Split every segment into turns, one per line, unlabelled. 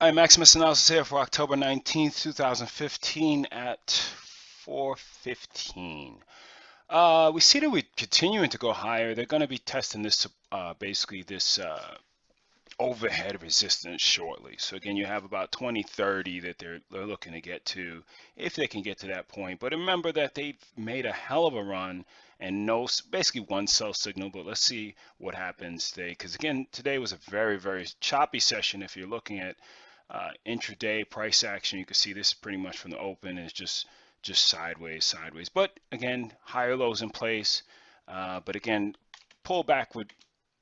Hi, Maximus Analysis here for October 19th, 2015 at 4:15. We see that we're continuing to go higher. They're going to be testing this, basically this overhead resistance shortly. So again, you have about 2030 that they're looking to get to, if they can get to that point. But remember that they've made a hell of a run and basically one sell signal. But let's see what happens today, because again, today was a very, very choppy session. If you're looking at intraday price action, you can see this pretty much from the open is just sideways. But again, higher lows in place. But again, pullback would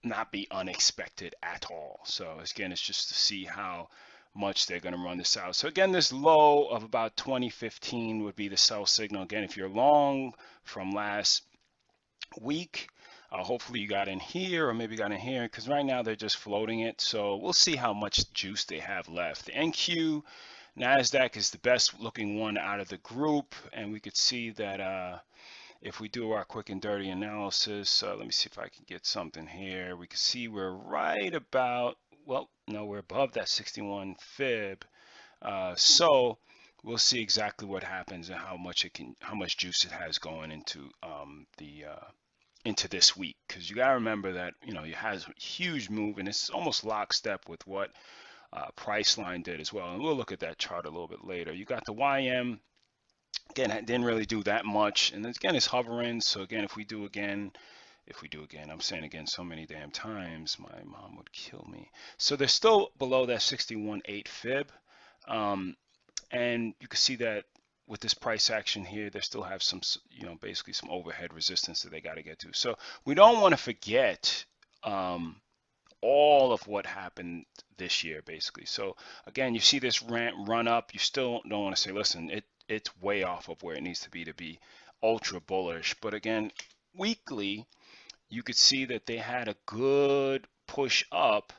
not be unexpected at all. So again, it's just to see how much they're going to run this out. So again, this low of about 2015 would be the sell signal. Again, if you're long from last week, hopefully you got in here or maybe got in here, because right now they're just floating it. So we'll see how much juice they have left. The NQ NASDAQ is the best looking one out of the group, and we could see that if we do our quick and dirty analysis, let me see if I can get something here. We can see we're right about, well, no, we're above that 61 fib. So we'll see exactly what happens and how much juice it has going into into this week. Because you gotta remember that it has a huge move, and it's almost lockstep with what Priceline did as well. And we'll look at that chart a little bit later. You got the YM. Again, it didn't really do that much, and again, it's hovering. So again, if we do again, I'm saying again so many damn times, my mom would kill me. So they're still below that 61.8 fib, and you can see that with this price action here, they still have some, basically some overhead resistance that they got to get to. So we don't want to forget all of what happened this year, basically. So again, you see this run up. You still don't want to say, listen, it's way off of where it needs to be ultra bullish. But again, weekly, you could see that they had a good push up,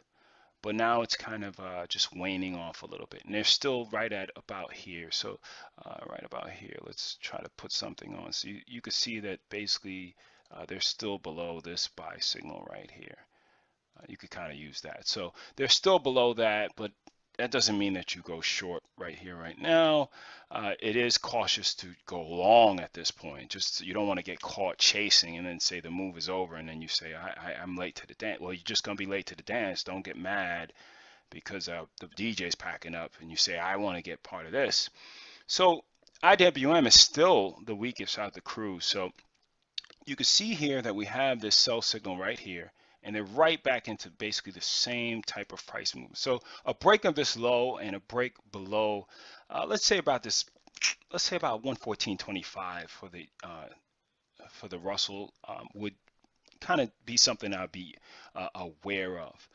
but now it's kind of just waning off a little bit. And they're still right at about here. So right about here, let's try to put something on. So you could see that basically they're still below this buy signal right here. You could kind of use that. So they're still below that, but that doesn't mean that you go short right here, right now. It is cautious to go long at this point. Just you don't want to get caught chasing and then say the move is over, and then you say I'm late to the dance. Well, you're just gonna be late to the dance. Don't get mad because the DJ's packing up, and you say I want to get part of this. So IWM is still the weakest out of the crew. So you can see here that we have this sell signal right here, and they're right back into basically the same type of price movement. So a break of this low and a break below, let's say about 114.25 for the Russell would kind of be something I'd be aware of.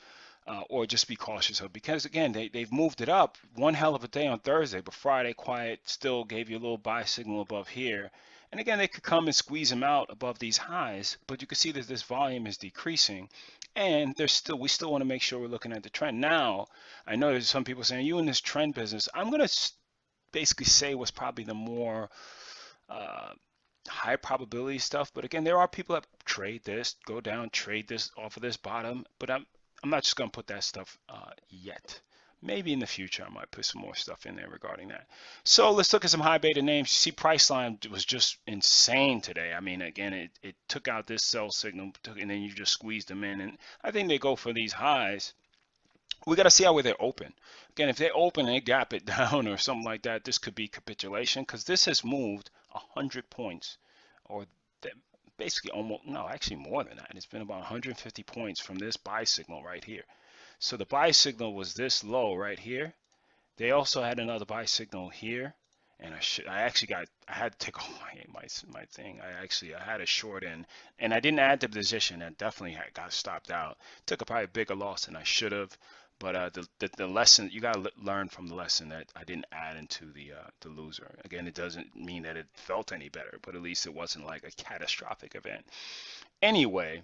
Or just be cautious of, because again, they've moved it up one hell of a day on Thursday, but Friday quiet still gave you a little buy signal above here. And again, they could come and squeeze them out above these highs, but you can see that this volume is decreasing, and we still want to make sure we're looking at the trend. Now, I know there's some people saying, you in this trend business, I'm going to basically say what's probably the more high probability stuff. But again, there are people that trade this, go down, trade this off of this bottom, but I'm not just going to put that stuff yet. Maybe in the future, I might put some more stuff in there regarding that. So let's look at some high beta names. You see Priceline was just insane today. I mean, again, it took out this sell signal, and then you just squeezed them in. And I think they go for these highs. We got to see how they're open. Again, if they open and they gap it down or something like that, this could be capitulation, because this has moved 100 points, or basically almost, no, actually more than that. It's been about 150 points from this buy signal right here. So the buy signal was this low right here. They also had another buy signal here, and I had to take off my thing. I had a short in, and I didn't add the position. I definitely got stopped out. Took probably a bigger loss than I should have. But the lesson, you got to learn from the lesson that I didn't add into the loser. Again, it doesn't mean that it felt any better, but at least it wasn't like a catastrophic event. Anyway,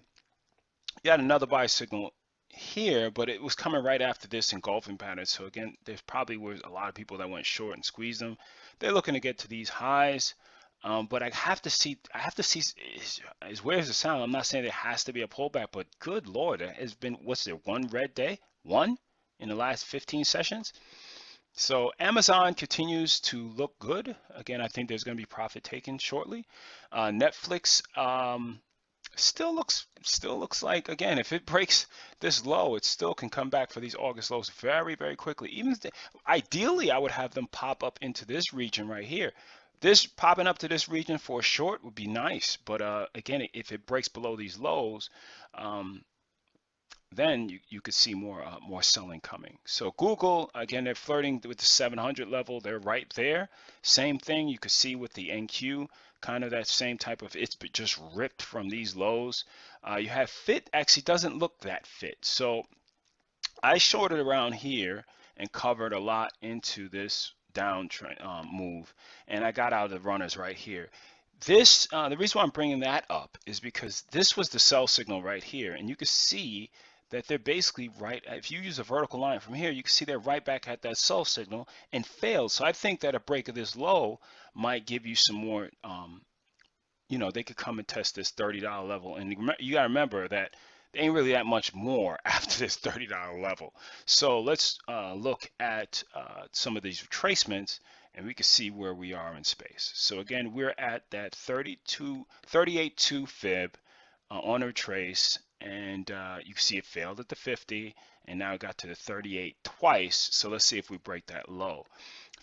you had another buy signal here, but it was coming right after this engulfing pattern. So again, there's probably was a lot of people that went short and squeezed them. They're looking to get to these highs. But I have to see is where's the sound? I'm not saying there has to be a pullback, but good Lord, there has been, what's there, one red day? One in the last 15 sessions? So Amazon continues to look good. Again, I think there's going to be profit taken shortly. Netflix still looks like, again, if it breaks this low, it still can come back for these August lows very quickly. Ideally, I would have them pop up into this region right here. This popping up to this region for a short would be nice, but again, if it breaks below these lows, um, then you could see more selling coming. So Google, again, they're flirting with the 700 level. They're right there. Same thing you could see with the NQ, kind of that same type of, it's just ripped from these lows. You have fit, actually doesn't look that fit. So I shorted around here and covered a lot into this downtrend move, and I got out of the runners right here. This, the reason why I'm bringing that up is because this was the sell signal right here, and you can see that they're basically right. If you use a vertical line from here, you can see they're right back at that sell signal and failed. So I think that a break of this low might give you some more. They could come and test this $30 level, and you got to remember that there ain't really that much more after this $30 level. So let's look at some of these retracements, and we can see where we are in space. So again, we're at that 38.2 fib on a retrace, and you can see it failed at the 50, and now it got to the 38 twice. So let's see if we break that low.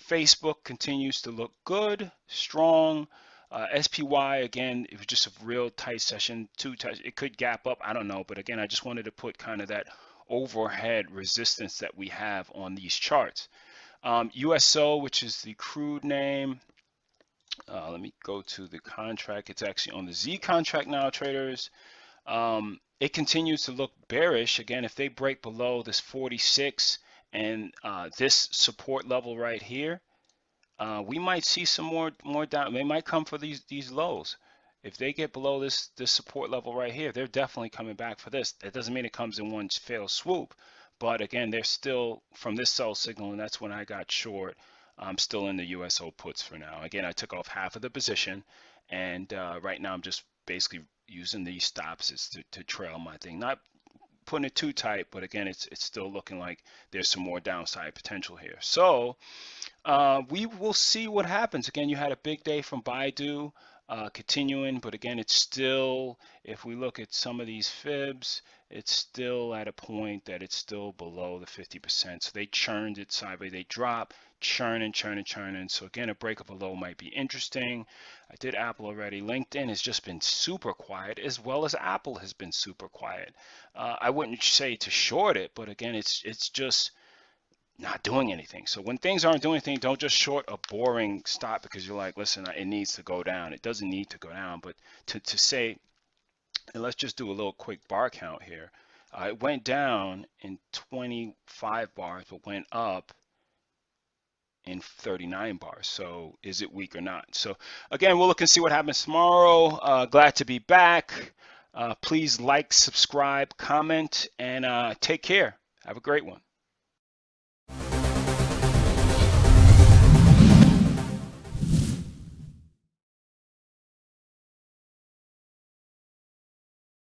Facebook continues to look good, strong. SPY, again, it was just a real tight session, too tight. It could gap up, I don't know, but again, I just wanted to put kind of that overhead resistance that we have on these charts. USO, which is the crude name, let me go to the contract. It's actually on the Z contract now, traders. It continues to look bearish. Again, if they break below this 46 and this support level right here, we might see some more down. They might come for these lows. If they get below this support level right here, they're definitely coming back for this. That doesn't mean it comes in one fell swoop, but again, they're still from this sell signal, and that's when I got short. I'm still in the USO puts for now. Again, I took off half of the position, and right now I'm just basically using these stops to trail my thing. Not putting it too tight, but again, it's still looking like there's some more downside potential here. So we will see what happens. Again, you had a big day from Baidu continuing, but again, it's still, if we look at some of these fibs, it's still at a point that it's still below the 50%. So they churned it sideways, they drop, churning. So again, a break of a low might be interesting. I did Apple already. LinkedIn has just been super quiet, as well as Apple has been super quiet. I wouldn't say to short it, but again, it's just not doing anything. So when things aren't doing anything, don't just short a boring stop because you're like, listen, it needs to go down. It doesn't need to go down, but to say, and let's just do a little quick bar count here. It went down in 25 bars, but went up in 39 bars. So is it weak or not? So again, we'll look and see what happens tomorrow. Glad to be back. Please like, subscribe, comment, and take care. Have a great one.